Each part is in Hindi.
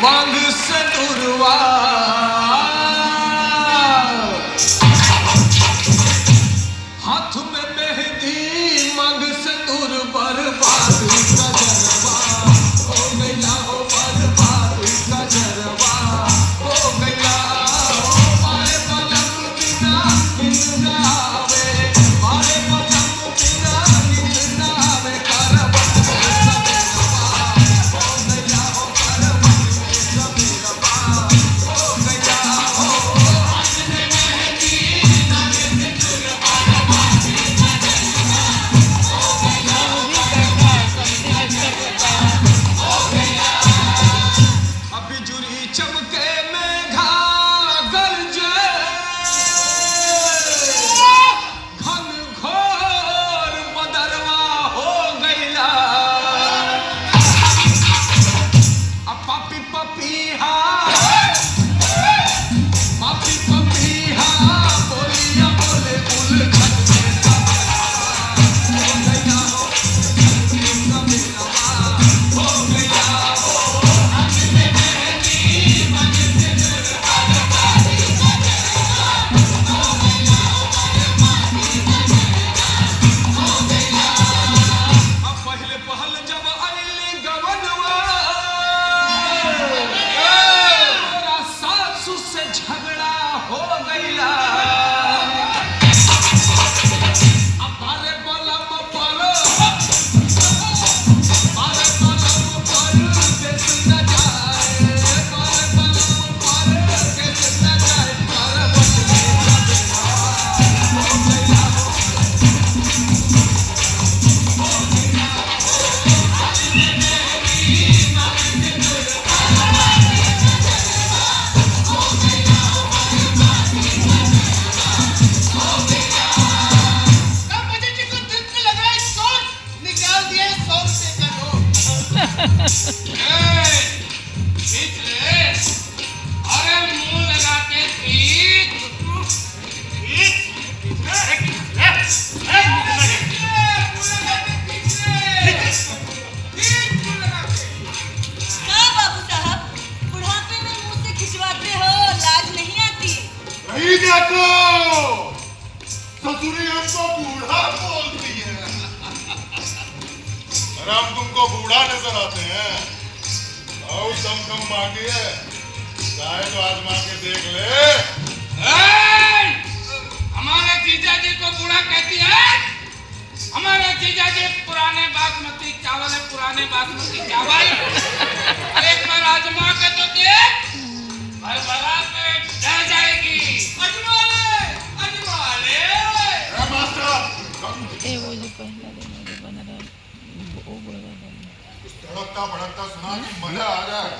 मांग सनुरवा हाथ में मेहंदी मांग सनुर बर्बाद कजरवा हो गया हो बर्बाद कजरवा हो गया हो मारे पलंग बिना नींद ना आवे मारे पलंग बिना नींद ना आवे करवट में सवेरवा हो गया हो करवट में सवेरवा हो गया हो हाथ में मेहंदी मांग सनुर बर्बाद अभी जुरी चमके मेघा गरजे घन घोर बदरवा हो गईला अब पापी पपीहा पापी पपीहा बोलिया बोले उलझन में सवेरवा हो गया हो सवेरवा हो गया हो हाथ में मेहंदी मांग सनुर बर्बाद कजरवा हो गया हो बर्बाद कजरवा हो गया अब पहले पहल जब आइली गवनवा तोरा सासू से झगड़ा हो गईला अब मारे बलम पर मारे बलम पर देश न जाए मारे बलम पर देश न जाए करवट में सवेरवा हो गया हो हाथ में मेहंदी मांग सनुर बर्बाद कजरवा हो गया हो बर्बाद कजरवा हो गया तब मुझे जी को दिल में लगा एक सोच निकाल दिया 100 रुपए का नोट खींच ले अरे मुंह लगा के खींच हाँ बाबू साहब, बुढ़ापे में मुंह से खिंचवाते हो, लाज नहीं आती। नहीं देखो ससुरी हमको बूढ़ा बोलती है। अरे हम तुमको बूढ़ा नजर आते हैं बहुत दम कम बाकी है चाहे तो आजमा के देख ले हमारे जीजा जी को बूढ़ा कहती है हमारे जीजा जी पुराने बासमती चावल है पुराने बासमती चावल एक बार आजमा के तो देख भरभरा पेट डर जाएगी अजमा ले ए मास्टर वो जो पहला दिन जो बना रहा वो बड़ा कुछ धड़कता भड़कता सुना कि मजा आ जाए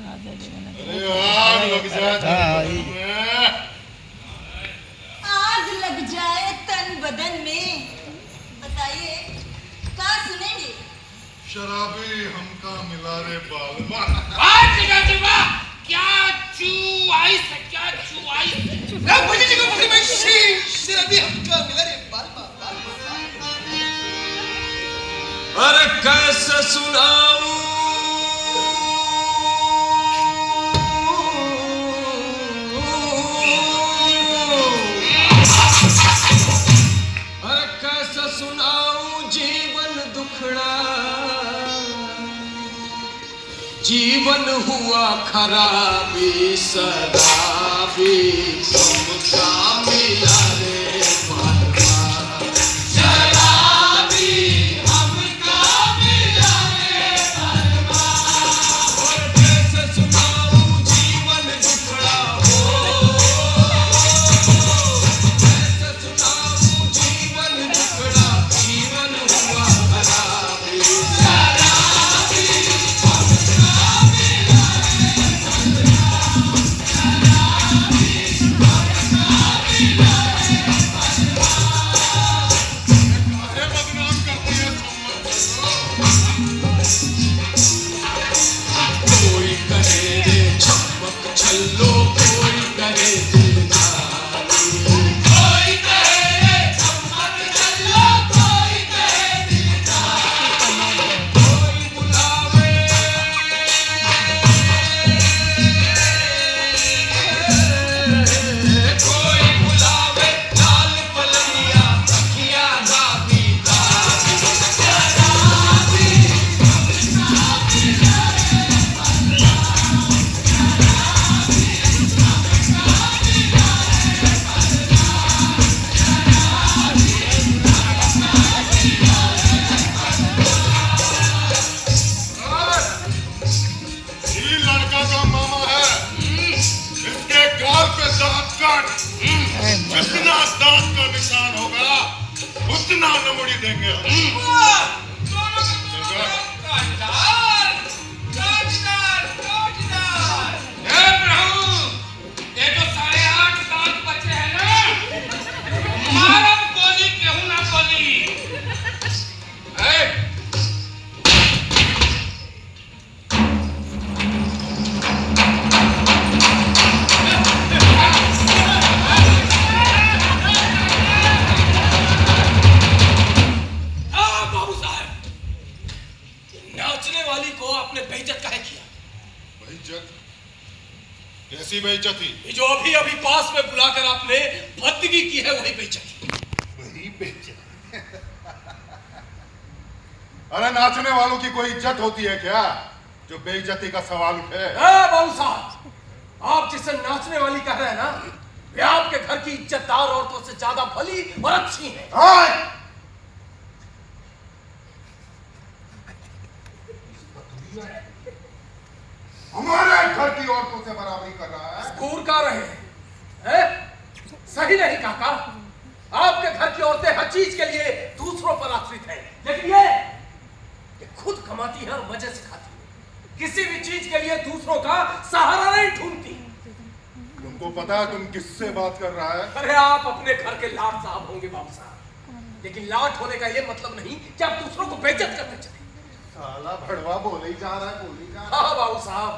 राजा जो बना अरे आग लग जाए आग लग जाए तन बदन में, बताइए क्या सुनेंगे? शराबी हमका मिला रे बालमा वाह जीजा जी वाह क्या चुआइस है क्या चुआइस है मुझे जी को मुझे में शराबी हमका मिला रे बालमा अरे कैसे सुनाऊं अरे कैसे सुनाऊं जीवन दुखड़ा जीवन हुआ खराबी शराबी हमका मिला रे बालमा शराबी हमका मिला रे बालमा और कैसे सुनाऊं जीवन दुखड़ा हो कैसे सुनाऊं जीवन दुखड़ा जीवन हुआ खराबी शराबी हमका मिला रे बालमा शराबी हमका मिला देंगे हम। दोनों हे प्रभु, ये जो 8.5 दांत बचे हैं ना, मारब गोली केहू ना बोली। बाबू साहब, नाचने वाली को आपने बेइज्जत काहे किया? बेइज्जत? कैसी बेइज्जती? जो अभी अभी पास में बुलाकर आपने भद्दगी की है, वही बेइज्जती। वही बेइज्जती? अरे नाचने वालों की कोई इज्जत होती है क्या, जो बेइज्जती का सवाल उठे? बाबू साहब, आप जिसे नाचने वाली कह रहे हैं ना, वे आपके घर की इज्जतदार औरतों से ज्यादा भली और अच्छी है। हमारे घर की औरतों से बराबरी कर रहा है। घूर का रहे हैं? सही नहीं काका, आपके घर की औरतें हर चीज के लिए दूसरों पर आश्रित हैं, लेकिन ये खुद कमाती है और मजे से खाती है। किसी भी चीज के लिए दूसरों का सहारा नहीं ढूंढती। तुमको पता है तुम किससे बात कर रहा है? अरे आप अपने घर के लाट साहब होंगे बाबू साहब, लेकिन लाट होने का ये मतलब नहीं कि आप दूसरों को बेइज्जत करते चले। साला भड़वा बोले ही जा रहा है, बोले ही जा रहा है। हाँ बाबू साहब,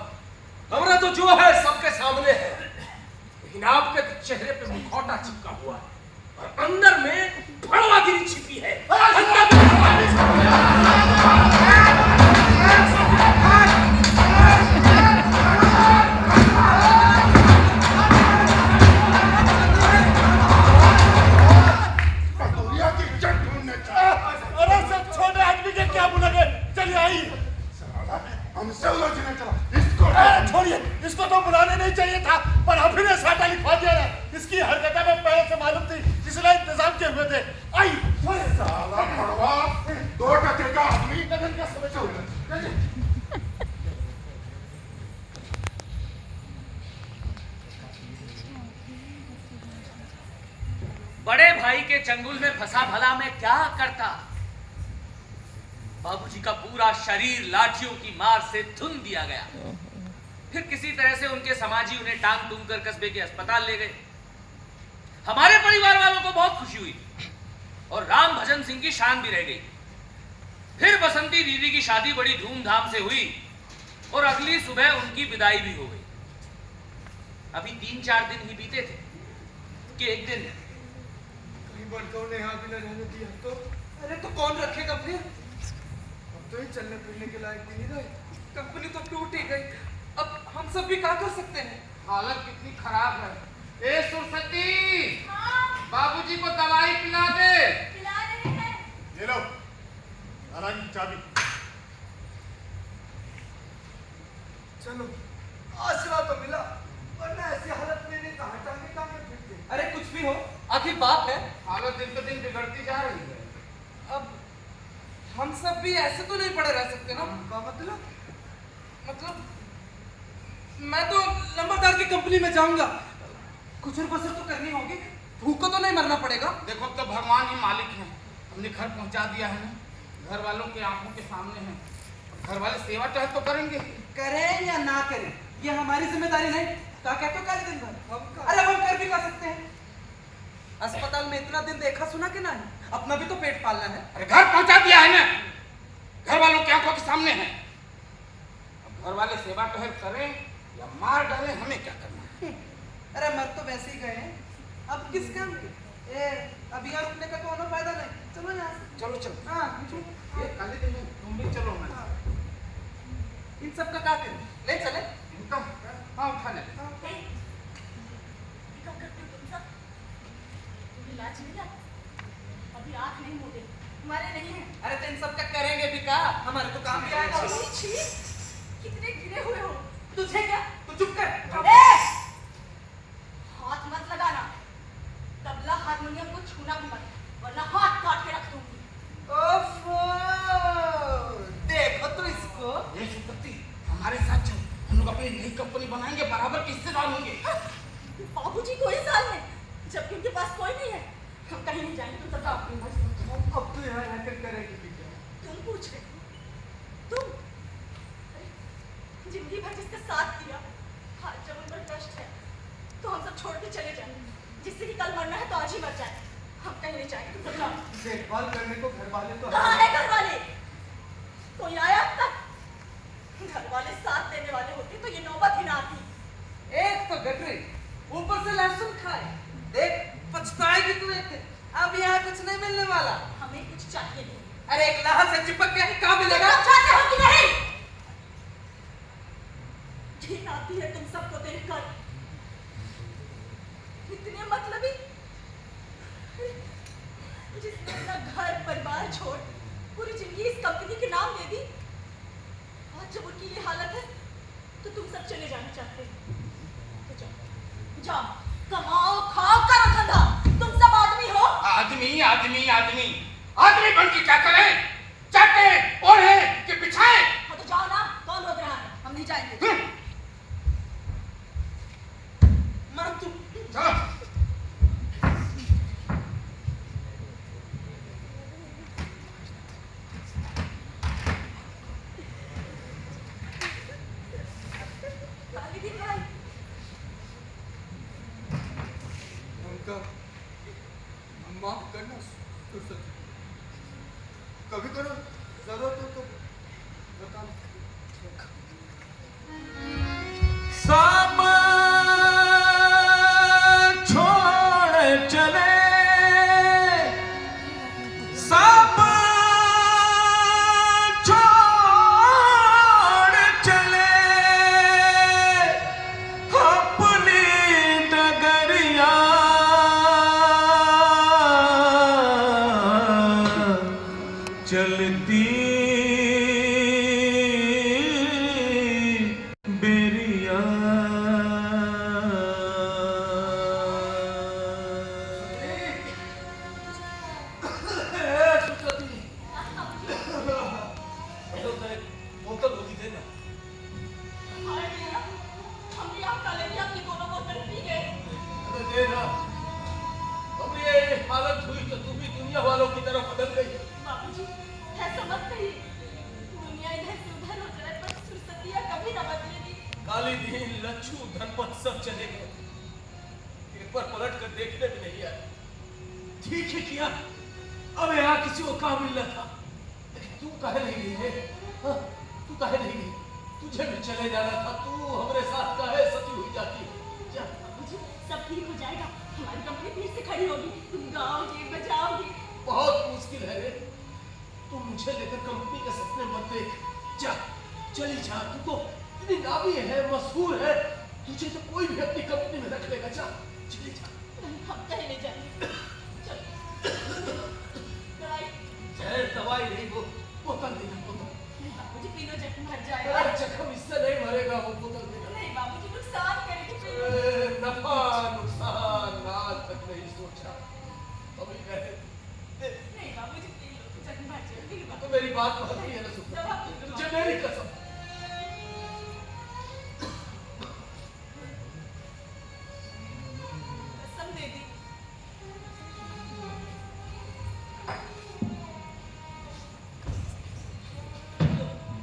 हमरा तो जो है सबके सामने है, लेकिन आपके चेहरे पे मुखौटा चिपका हुआ है और अंदर में भड़वागिरी छिपी है। अंदर में भड़ोरिया की इज्जत ढूंढने चाहे। अरे सब छोटे आदमी के क्या बुलागे? चलिए आइए। साला हमसे उलझने चला। इसको छोड़िए, इसको तो बुलाने नहीं चाहिए था, पर अभी ने साटा लिखवा दिया है। इसकी हरकतें में पहले से मालूम थी, इसलिए इंतजाम किए हुए थे। आई साला भड़वा 2 टके का आदमी। लगन का समय चल रहा है। बड़े भाई के चंगुल में फंसा भला मैं क्या करता? बाबूजी का पूरा शरीर लाठियों की मार से धुन दिया गया। फिर किसी तरह से उनके समाजी उन्हें टांग टूंग कर कस्बे के अस्पताल ले गए। हमारे परिवार वालों को बहुत खुशी हुई और राम भजन सिंह की शान भी रह गई। फिर बसंती दीदी की शादी बड़ी धूमधाम से हुई और अगली सुबह उनकी विदाई भी हो गई। अभी 3-4 दिन ही बीते थे कि एक दिन बड़कों ने यहाँ भी न रहने दिया तो अरे तो कौन रखेगा फिर? अब तो ही चलने फिरने के लायक भी नहीं रहे। कंपनी तो टूट ही गई, अब हम सब भी क्या कर सकते हैं? हालत कितनी खराब है। ए सुरसती, बाबूजी को दवाई पिला दे। ये लो नारायण की चाबी। चलो, आसरा तो मिला, वरना ऐसी हालत में नहीं कहा टांगे टांगे फिरते। अरे कुछ भी हो, आखिर बाप है। हालत दिन पे दिन बिगड़ती जा रही है। अब हम सब भी ऐसे तो नहीं पड़े रह सकते ना। का मतलब मैं तो नंबरदार की कंपनी में जाऊंगा। कुछ बसर तो करनी होगी, भूख को तो नहीं मरना पड़ेगा। देखो तो भगवान ही मालिक हैं, हमने घर पहुंचा दिया है ना, घर वालों के आंखों के सामने है। घर वाले सेवा चाहे तो करेंगे, करें या ना करें ये हमारी जिम्मेदारी नहीं। क्या कहते हो काले दिन भर? अरे हम कर भी कर सकते हैं। अस्पताल में इतना दिन देखा सुना कि नहीं, अपना भी तो पेट पालना है। अरे घर पहुंचा दिया है ना, घर वालों की आंखों के सामने है। अब घर वाले सेवा टहल करें या मार डालें, हमें क्या करना है? अरे मर तो वैसे ही गए हैं, अब किस काम के? अभी यहाँ रुकने का कोनो फायदा नहीं। चलो यहाँ से। चलो चलो। हाँ ये काले दिन में तुम भी चलो ना। इन सब का क्या करें? ले चले। इनका हाँ उठा ले। अभी आँख नहीं मोड़े, हमारे नहीं है। अरे तो इन सब का करेंगे भी का, हमारे तो काम भी आएगा। छी, कितने गिरे हुए हो। तुझे क्या? तू चुप कर। हाथ मत लगाना, तबला हारमोनियम को छूना भी मत, वरना हाथ काट के रख दूंगी। ओफो, देखो तो इसको। ये सुपति हमारे साथ चल, हम लोग अपनी नई कंपनी बनाएंगे, बराबर के हिस्सेदार होंगे। बाबूजी कोई साल में, जबकि उनके पास कोई नहीं है। हम कहीं नहीं जाएंगे, तुम सब अपनी मर्जी। अब तू यहाँ रहकर करेगी भी क्या? तुम पूछ रहे हो? तुम? अरे, जिंदगी भर जिसका साथ दिया, आज जब उन पर कष्ट है, तो हम सब छोड़ के चले जाए। जिससे कि कल मरना है तो आज ही मर जाए। हम कहीं नहीं जाएंगे, तुम सब जाओ। देखभाल करने को घर वाले तो कहाँ है घर वाले? कोई आया अब तक? घर वाले साथ देने वाले होते तो ये नौबत ही ना आती। एक तो गटरी, ऊपर से लहसुन खाए। देख पछताएगी तू एक दिन। अब यहाँ कुछ नहीं मिलने वाला। हमें कुछ चाहिए नहीं। अरे एक लाहा से चिपक के कहाँ मिलेगा? तुम चाहते हो कि नहीं? घिन आती है तुम सबको देखकर। इतने मतलबी, जिसने अपना घर परिवार छोड़ पूरी जिंदगी इस कंपनी के नाम दे दी, आज जब उनकी ये हालत है तो तुम सब चले जाना चाहते हो। तो जाओ, जाओ, कमाओ, खाओ, करो धंधा। तुम सब आदमी हो। आदमी आदमी आदमी आदमी बन के क्या करें? चाटे ओढ़े कि बिछाए? हाँ तो जाओ ना, कौन रोक रहा है? हम नहीं जाएंगे। मर तू। चलो। काली दिन भाई, उनका माफ करना सुरसती। कभी करो जरूरत हो तो बताना। सब छोड़ चले, सब छोड़ चले अपनी डगरिया, चलती बेरिया। बोतल होती देना। हाय भैया, हम भी आपका लेके अपनी दोनों बोतल पी गए। अरे देना। अब ये हालत हुई तो तू भी दुनिया वालों की तरफ बदल गई। बाबूजी, ऐसा मत कहिए। दुनिया इधर से उधर हो जाए पर सुरसतिया कभी न बदलेगी। काली दीन, लच्छू, धनपत सब चले गए। एक बार पलट कर देखने भी नहीं आए। ठीक है किया। अब यहाँ किसी को काम मिलना था, लेकिन तू काहे नहीं गई रे? हाँ, तू काहे नहीं गई? तुझे भी चले जाना था। तू हमारे साथ काहे सती हुई जाती? जा। बाबूजी, सब ठीक हो जाएगा। हमारी कंपनी फिर से खड़ी होगी। तुम गाओगे, बजाओगे। बहुत मुश्किल है रे। तू मुझे लेकर कंपनी के सपने मत देख। जा, चली जा। तू तो इतनी नामी है, मशहूर है, तुझे तो कोई भी अपनी कंपनी में रख लेगा। जा, चली जा। हम कहीं नहीं जाएंगे। चलो। दवाई। जहर दवाई नहीं, वो बोतल देना, बोतल। नहीं बाबूजी, पी लो, जख्म भर जाएगा। अरे जख्म इससे नहीं भरेगा, वो बोतल देना। नहीं बाबूजी, नुकसान करेगी। P low. नफा नुकसान आज तक नहीं सोचा, अभी कहे। नहीं बाबूजी, पी लो, जख्म भर जाएगा। पी लो तो मेरी बात मानती है ना सुप्रा? तुझे मेरी कसम। कसम दे दी।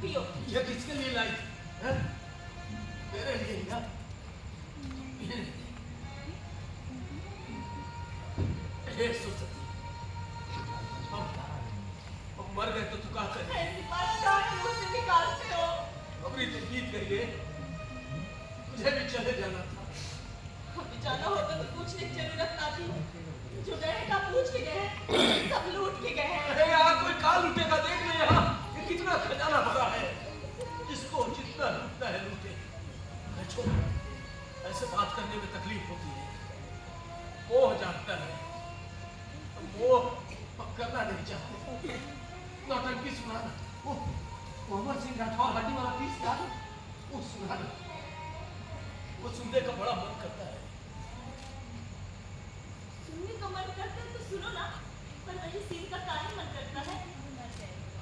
पियो। ये किसके लिए लाई थी? हैं? तेरे लिए ही ना? हे सुरसती, अब मर गए तो तू कहा करे? ऐसी बात कहाँ मुंह से निकालते हो? अबरी तो बीत गई है, तुझे भी चले जाना था। हमें जाना होता तो पूछने की जरूरत ना थी। जो गए हैं, का पूछ के गए हैं, सब लूट के गए हैं। अरे यहाँ कोई काल लूटेगा, देख ले यहाँ ये कितना खजाना भरा है। जिसको जितना लूटना है लूटे। अरे छोड़, ऐसे बात करने में तकलीफ होती है, मोह जागता है। मोह अब करना नहीं चाहते। नौटंकी सुनाना, वो अमर सिंह राठौर हड्डी वाला पीस था, वो सुनाना, वो सुनने का बड़ा मन करता है। सुनने का मन करता है तो सुनो ना, पर वही सीन का काहे मन करता है?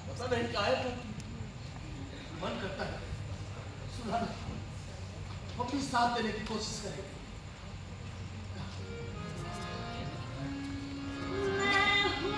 पता नहीं काहे तो मन करता है। सुनाना, हम भी साथ देने की कोशिश करेंगे। मैं हूँ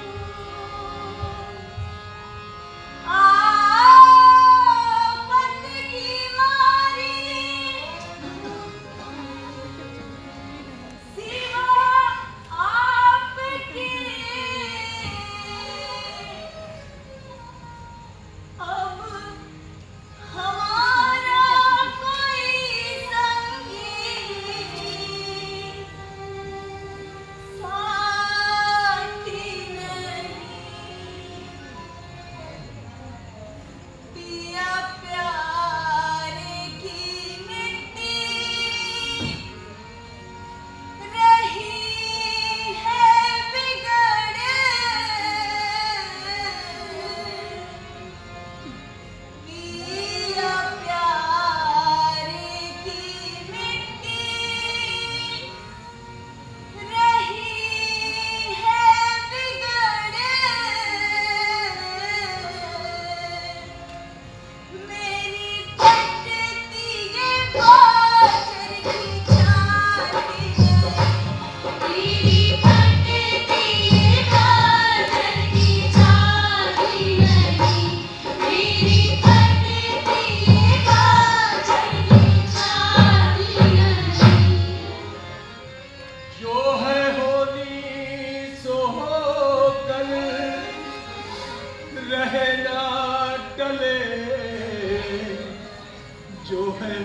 जो है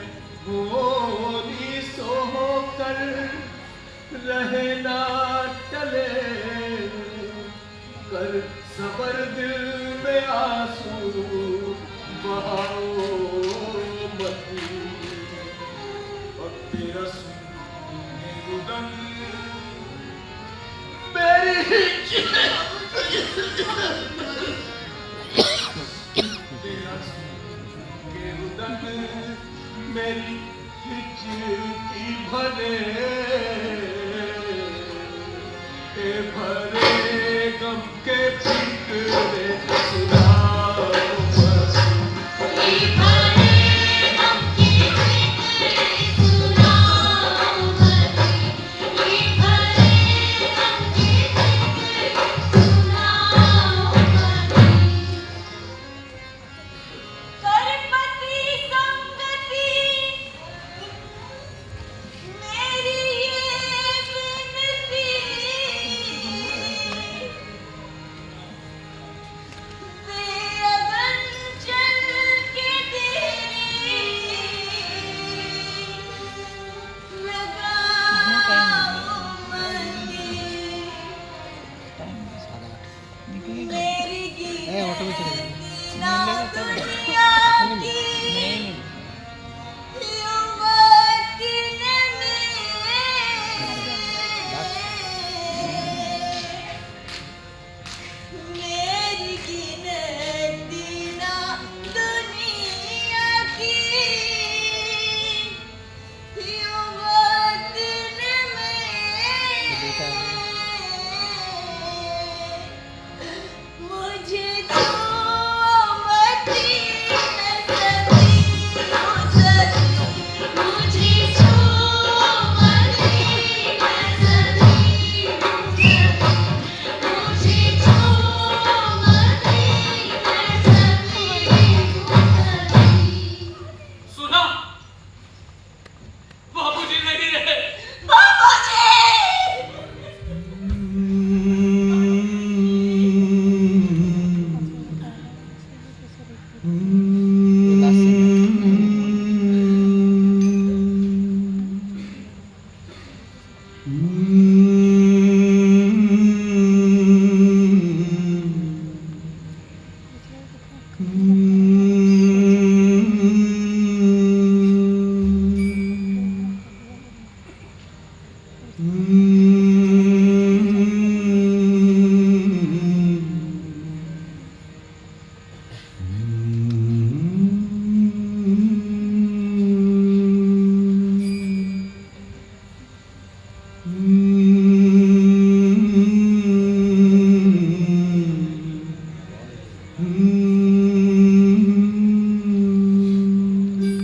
मोरी सो कर रहे ना टले, कर सबर दिल में आंसू बहाओ मती, भक्ति रस रुदन मेरी मेरी हिचकी भरे भरे गम के फिक्रे सुनाओ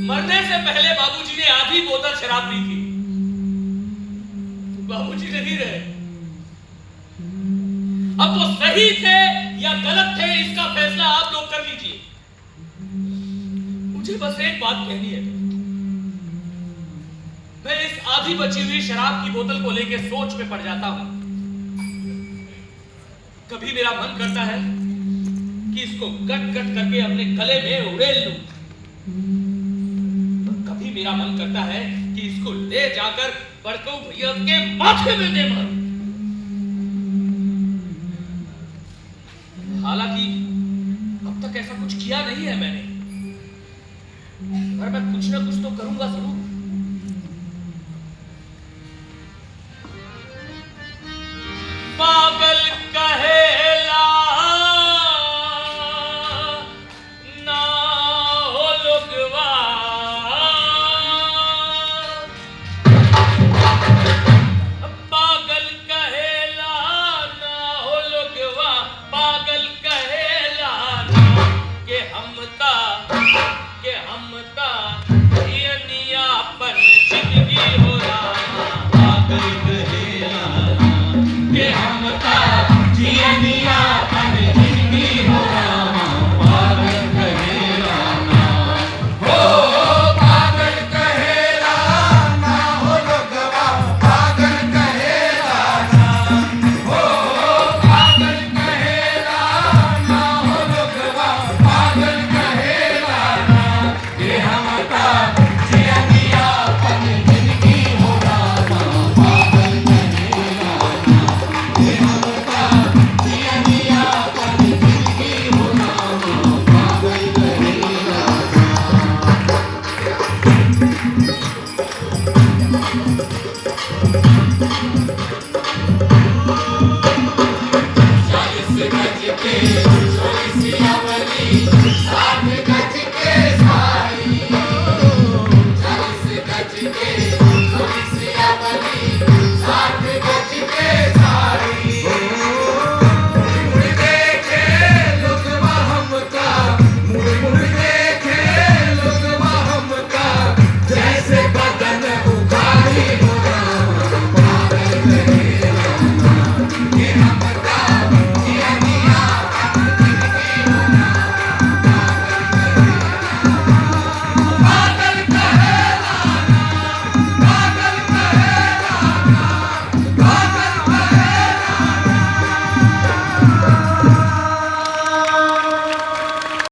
मरने से पहले बाबूजी ने आधी बोतल शराब पी थी। बाबूजी नहीं रहे। अब वो सही थे या गलत थे, इसका फैसला आप लोग कर लीजिए। मुझे बस एक बात कहनी है। मैं इस आधी बची हुई शराब की बोतल को लेकर सोच में पड़ जाता हूं। कभी मेरा मन करता है कि इसको गट गट करके अपने गले में उड़ेल लूं। कभी मेरा मन करता है कि इसको ले जाकर बड़कू भैया के माथे में दे मारूं। हालांकि अब तक ऐसा कुछ किया नहीं है मैंने, पर मैं कुछ ना कुछ तो करूंगा जरूर। पागल कहेला ना हो लोगवा, पागल कहेला ना हो लोगवा, पागल कहेला ना के हमता हियनिया काका